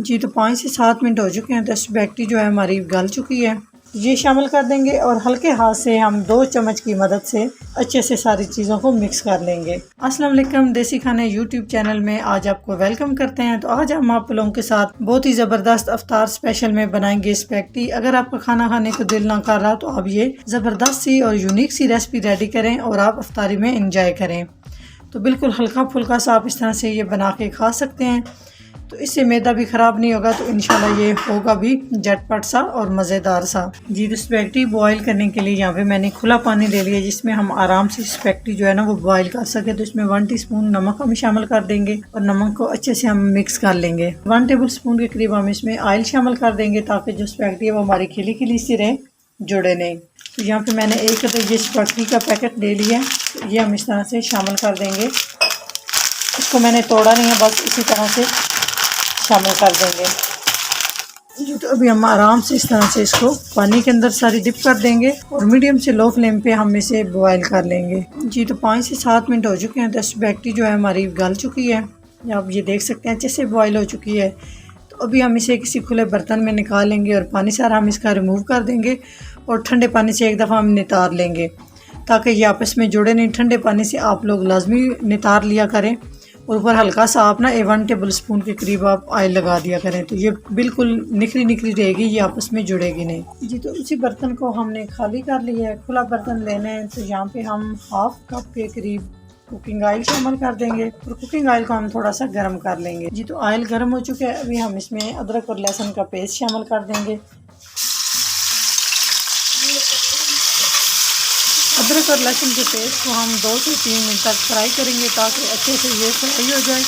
जी तो 5 से 7 मिनट हो चुके हैं तो स्पैगेटी जो है हमारी गल चुकी है। ये शामिल कर देंगे और हल्के हाथ से हम 2 चम्मच की मदद से अच्छे से सारी चीज़ों को मिक्स कर लेंगे। अस्सलाम वालेकुम, देसी खाने यूट्यूब चैनल में आज आपको वेलकम करते हैं। तो आज हम आप लोगों के साथ बहुत ही ज़बरदस्त अफ्तार स्पेशल में बनाएंगे स्पैगेटी। अगर आपका खाना खाने को दिल ना कर रहा तो आप ये ज़बरदस्त सी और यूनिक सी रेसिपी रेडी करें और आप अफ्तारी में इंजॉय करें। तो बिल्कुल हल्का फुल्का सा आप इस तरह से ये बना के खा सकते हैं। तो इससे मैदा भी ख़राब नहीं होगा, तो इंशाल्लाह ये होगा भी झटपट सा और मज़ेदार सा। जी तो स्पैगेटी बॉईल करने के लिए यहाँ पे मैंने खुला पानी ले लिया जिसमें हम आराम से स्पैगेटी जो है ना वो बॉईल कर सके। तो इसमें 1 टीस्पून नमक हम शामिल कर देंगे और नमक को अच्छे से हम मिक्स कर लेंगे। 1 टेबल स्पून के करीब हम इसमें ऑयल शामिल कर देंगे ताकि जो स्पैगेटी है वो हमारी खिली खिली सी रहे, जुड़े नहीं। तो यहाँ पे मैंने एक ये स्पैगेटी का पैकेट ले लिया, ये हम इस तरह से शामिल कर देंगे। इसको मैंने तोड़ा नहीं है, बस इसी तरह से शामिल कर देंगे। जी तो अभी हम आराम से इस तरह से इसको पानी के अंदर सारी डिप कर देंगे और मीडियम से लो फ्लेम पे हम इसे बॉयल कर लेंगे। जी तो 5 से 7 मिनट हो चुके हैं तो स्पैगेटी जो है हमारी गल चुकी है। आप ये देख सकते हैं अच्छे से बॉयल हो चुकी है। तो अभी हम इसे किसी खुले बर्तन में निकाल लेंगे और पानी सारा हम इसका रिमूव कर देंगे और ठंडे पानी से एक दफ़ा हम नितार लेंगे ताकि ये आपस में जुड़े नहीं। ठंडे पानी से आप लोग लाजमी नितार लिया करें और ऊपर हल्का सा आप ना 1 टेबल स्पून के करीब आप ऑयल लगा दिया करें, तो ये बिल्कुल निखरी निखरी रहेगी, ये आपस में जुड़ेगी नहीं। जी तो उसी बर्तन को हमने खाली कर लिया है, खुला बर्तन लेना है। तो यहाँ पे हम 1/2 कप के करीब कुकिंग ऑयल शामिल कर देंगे और कुकिंग ऑयल को हम थोड़ा सा गर्म कर लेंगे। जी तो ऑयल गर्म हो चुका है, अभी हम इसमें अदरक और लहसुन का पेस्ट शामिल कर देंगे। अदरक और लहसुन के पेस्ट को हम 2 से 3 मिनट तक फ्राई करेंगे ताकि अच्छे से ये फ्राई हो जाए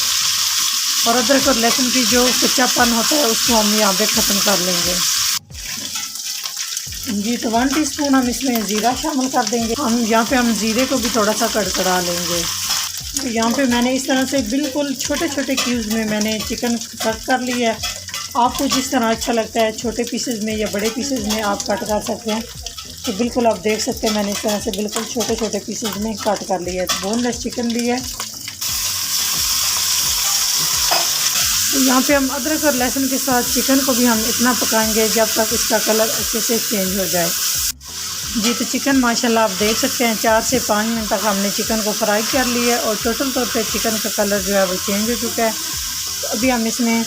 और अदरक और लहसुन की जो कच्चापन होता है उसको हम यहाँ पे ख़त्म कर लेंगे। जी तो 1 टीस्पून हम इसमें ज़ीरा शामिल कर देंगे। हम यहाँ पे हम ज़ीरे को भी थोड़ा सा कड़कड़ा लेंगे। तो यहाँ पे मैंने इस तरह से बिल्कुल छोटे छोटे क्यूब्स में मैंने चिकन कट कर लिया है। आपको जिस तरह अच्छा लगता है, छोटे पीसेज में या बड़े पीसेज में आप कट कर सकते हैं। तो बिल्कुल आप देख सकते हैं मैंने इस तरह से बिल्कुल छोटे छोटे पीसेज में कट कर लिया है। तो बोनलेस चिकन लिया है। तो यहाँ पे हम अदरक और लहसुन के साथ चिकन को भी हम इतना पकाएंगे जब तक इसका कलर अच्छे से चेंज हो जाए। जी तो चिकन माशाल्लाह आप देख सकते हैं 4 से 5 मिनट तक हमने चिकन को फ्राई कर लिया है और टोटल तौर पे चिकन का कलर जो है वो चेंज हो चुका है। तो अभी हम इसमें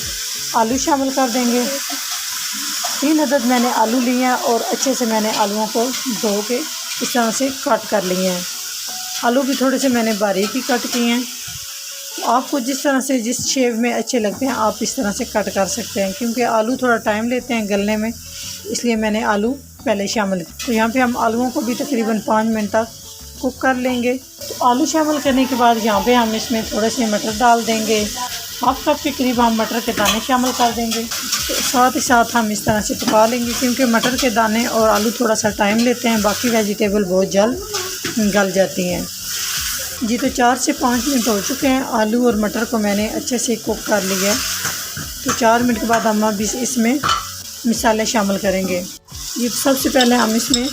आलू शामिल कर देंगे। 3 अदद मैंने आलू लिए हैं और अच्छे से मैंने आलूओं को धो के इस तरह से कट कर लिए हैं। आलू भी थोड़े से मैंने बारीक ही कट किए हैं। तो आपको जिस तरह से जिस शेप में अच्छे लगते हैं आप इस तरह से कट कर सकते हैं, क्योंकि आलू थोड़ा टाइम लेते हैं गलने में, इसलिए मैंने आलू पहले शामिल किया। तो यहाँ पे हम आलूओं को भी तकरीबन 5 मिनट तक कुक कर लेंगे। तो आलू शामिल करने के बाद यहाँ पे हम इसमें थोड़े से मटर डाल देंगे। 1/2 कप के करीब हम मटर के दाने शामिल कर देंगे। तो साथ ही साथ हम इस तरह से पका लेंगे, क्योंकि मटर के दाने और आलू थोड़ा सा टाइम लेते हैं, बाकी वेजिटेबल बहुत जल्द गल जाती हैं। जी तो 4 से 5 मिनट हो चुके हैं। आलू और मटर को मैंने अच्छे से कुक कर लिया है। तो 4 मिनट के बाद हम अब इसमें मसाले शामिल करेंगे। ये सबसे पहले हम इसमें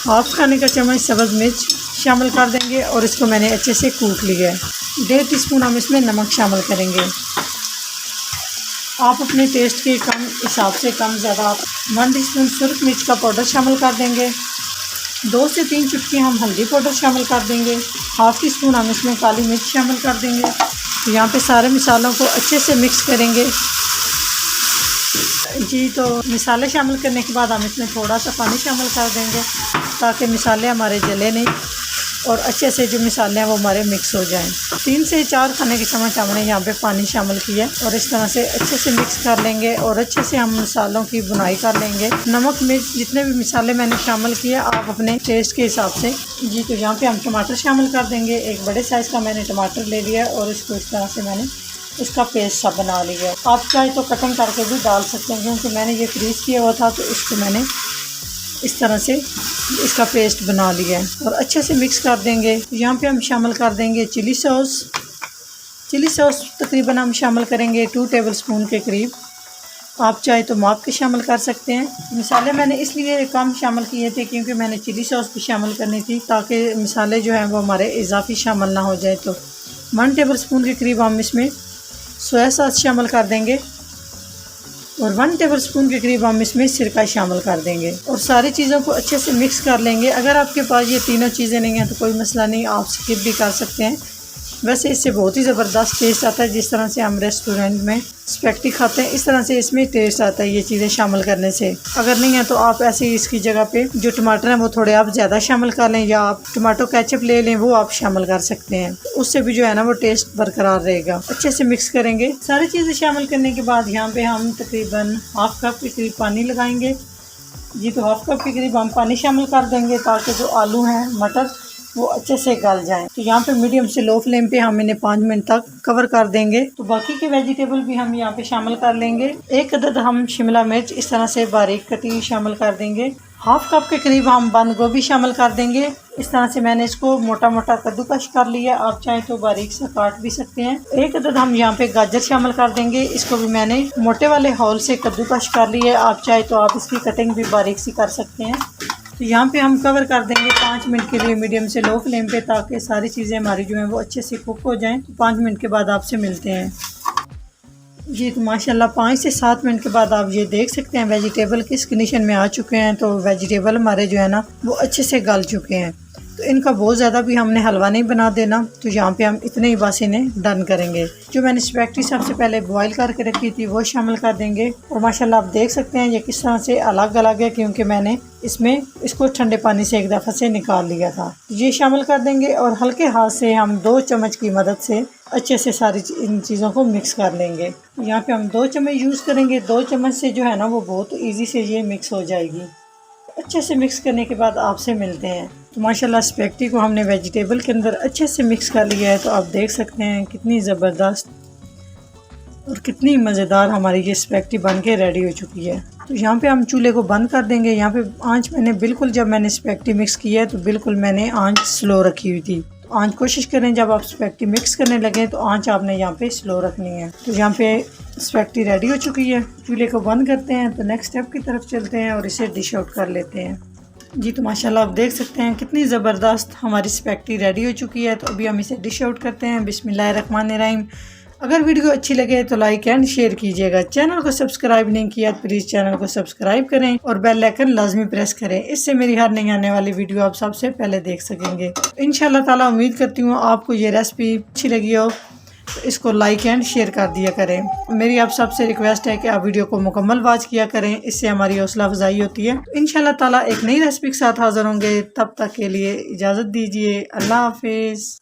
1/2 खाने का चम्मच सब्ज़ मिर्च शामिल कर देंगे और इसको मैंने अच्छे से कूट लिया है। 1.5 टीस्पून हम इसमें नमक शामिल करेंगे। आप अपने टेस्ट के कम हिसाब से कम ज़्यादा 1 टीस्पून सुरख मिर्च का पाउडर शामिल कर देंगे। 2 से 3 चुटकी हम हल्दी पाउडर शामिल कर देंगे। 1/2 टीस्पून हम इसमें काली मिर्च शामिल कर देंगे। तो यहाँ पे सारे मसालों को अच्छे से मिक्स करेंगे। जी तो मसाले शामिल करने के बाद हम इसमें थोड़ा सा पानी शामिल कर देंगे ताकि मसाले हमारे जले नहीं और अच्छे से जो मसाले हैं वो हमारे मिक्स हो जाएं। 3 से 4 खाने के चम्मच हमने यहाँ पे पानी शामिल किया और इस तरह से अच्छे से मिक्स कर लेंगे और अच्छे से हम मसालों की बुनाई कर लेंगे। नमक मिर्च जितने भी मसाले मैंने शामिल किए आप अपने टेस्ट के हिसाब से। जी तो यहाँ पे हम टमाटर शामिल कर देंगे। एक बड़े साइज़ का मैंने टमाटर ले लिया और इसको इस तरह से मैंने इसका पेस्ट सा बना लिया। आप चाहे तो कटिंग करके भी डाल सकते हैं, क्योंकि मैंने ये फ्रीज़ किया हुआ था तो इसको मैंने इस तरह से इसका पेस्ट बना लिया है और अच्छे से मिक्स कर देंगे। यहाँ पे हम शामिल कर देंगे चिली सॉस। चिली सॉस तकरीबन हम शामिल करेंगे 2 टेबल स्पून के करीब। आप चाहे तो माप के शामिल कर सकते हैं। मसाले मैंने इसलिए कम शामिल किए थे क्योंकि मैंने चिली सॉस भी शामिल करनी थी ताकि मसाले जो हैं वो हमारे इजाफी शामिल ना हो जाए। तो 1 टेबल स्पून के करीब हम इसमें सोया सॉस शामिल कर देंगे और 1 टेबलस्पून के करीब हम इसमें सिरका शामिल कर देंगे और सारी चीज़ों को अच्छे से मिक्स कर लेंगे। अगर आपके पास ये तीनों चीज़ें नहीं हैं तो कोई मसला नहीं, आप स्किप भी कर सकते हैं। वैसे इससे बहुत ही ज़बरदस्त टेस्ट आता है। जिस तरह से हम रेस्टोरेंट में स्पैगेटी खाते हैं इस तरह से इसमें टेस्ट आता है ये चीज़ें शामिल करने से। अगर नहीं है तो आप ऐसे ही इसकी जगह पे जो टमाटर हैं वो थोड़े आप ज़्यादा शामिल कर लें या आप टमाटो केचप ले लें, वो आप शामिल कर सकते हैं। उससे भी जो है ना वो टेस्ट बरकरार रहेगा। अच्छे से मिक्स करेंगे। सारी चीज़ें शामिल करने के बाद यहाँ पे हम तकरीबन हाफ कप के करीब पानी लगाएंगे। जी तो हाफ कप के करीब हम पानी शामिल कर देंगे ताकि जो आलू हैं मटर वो अच्छे से गल जाएं। तो यहाँ पे मीडियम से लो फ्लेम पे हम इन्हें 5 मिनट तक कवर कर देंगे। तो बाकी के वेजिटेबल भी हम यहाँ पे शामिल कर लेंगे। एक अदद हम शिमला मिर्च इस तरह से बारीक कटी शामिल कर देंगे। हाफ कप के करीब हम बंद गोभी शामिल कर देंगे। इस तरह से मैंने इसको मोटा मोटा कद्दूकश कर लिया, आप चाहें तो बारीक सा काट भी सकते हैं। एक अदद हम यहाँ पे गाजर शामिल कर देंगे। इसको भी मैंने मोटे वाले हॉल से कद्दूकश कर लिया है, आप चाहे तो आप इसकी कटिंग भी बारीक सी कर सकते हैं। तो यहाँ पे हम कवर कर देंगे 5 मिनट के लिए मीडियम से लो फ्लेम पे ताकि सारी चीज़ें हमारी जो हैं वो अच्छे से कुक हो जाएं। तो 5 मिनट के बाद आपसे मिलते हैं। जी तो माशाल्लाह 5 से 7 मिनट के बाद आप ये देख सकते हैं वेजिटेबल किस कंडीशन में आ चुके हैं। तो वेजिटेबल हमारे जो है ना वो अच्छे से गल चुके हैं। तो इनका बहुत ज़्यादा भी हमने हलवा नहीं बना देना। तो यहाँ पे हम इतने ही बस इन्हें डन करेंगे। जो मैंने स्पैगेटी सबसे पहले बॉईल करके रखी थी वो शामिल कर देंगे। और माशाल्लाह आप देख सकते हैं ये किस तरह से अलग अलग है, क्योंकि मैंने इसमें इसको ठंडे पानी से एक दफ़ा से निकाल लिया था। ये शामिल कर देंगे और हल्के हाथ से हम 2 चम्मच की मदद से अच्छे से सारी इन चीज़ों को मिक्स कर लेंगे। यहाँ पे हम 2 चम्मच यूज़ करेंगे। 2 चम्मच से जो है ना वो बहुत ईजी से ये मिक्स हो जाएगी। अच्छे से मिक्स करने के बाद आपसे मिलते हैं। तो माशाल्लाह स्पैगेटी को हमने वेजिटेबल के अंदर अच्छे से मिक्स कर लिया है। तो आप देख सकते हैं कितनी ज़बरदस्त और कितनी मज़ेदार हमारी ये स्पैगेटी बन के रेडी हो चुकी है। तो यहाँ पे हम चूल्हे को बंद कर देंगे। यहाँ पे आंच मैंने बिल्कुल, जब मैंने स्पैगेटी मिक्स की है तो बिल्कुल मैंने आंच स्लो रखी हुई थी। तो आंच कोशिश करें जब आप स्पैगेटी मिक्स करने लगे तो आंच आपने यहाँ पे स्लो रखनी है। तो यहाँ पे स्पैगेटी रेडी हो चुकी है। चूल्हे को बंद करते हैं तो नेक्स्ट स्टेप की तरफ चलते हैं और इसे डिश आउट कर लेते हैं। जी तो माशाल्लाह आप देख सकते हैं कितनी ज़बरदस्त हमारी स्पैगेटी रेडी हो चुकी है। तो अभी हम इसे डिश आउट करते हैं। बिस्मिल्लाहिर्रहमानिर्रहीम। अगर वीडियो अच्छी लगे तो लाइक एंड शेयर कीजिएगा। चैनल को सब्सक्राइब नहीं किया तो प्लीज़ चैनल को सब्सक्राइब करें और बेल आइकन लाजमी प्रेस करें। इससे मेरी हर नई आने वाली वीडियो आप सबसे पहले देख सकेंगे। इंशाल्लाह ताला उम्मीद करती हूँ आपको ये रेसिपी अच्छी लगी हो तो इसको लाइक एंड शेयर कर दिया करें। मेरी आप सबसे रिक्वेस्ट है कि आप वीडियो को मुकम्मल वॉच किया करें, इससे हमारी हौसला अफजाई होती है। इंशाल्लाह ताला एक नई रेसिपी के साथ हाजिर होंगे। तब तक के लिए इजाज़त दीजिए। अल्लाह हाफिज़।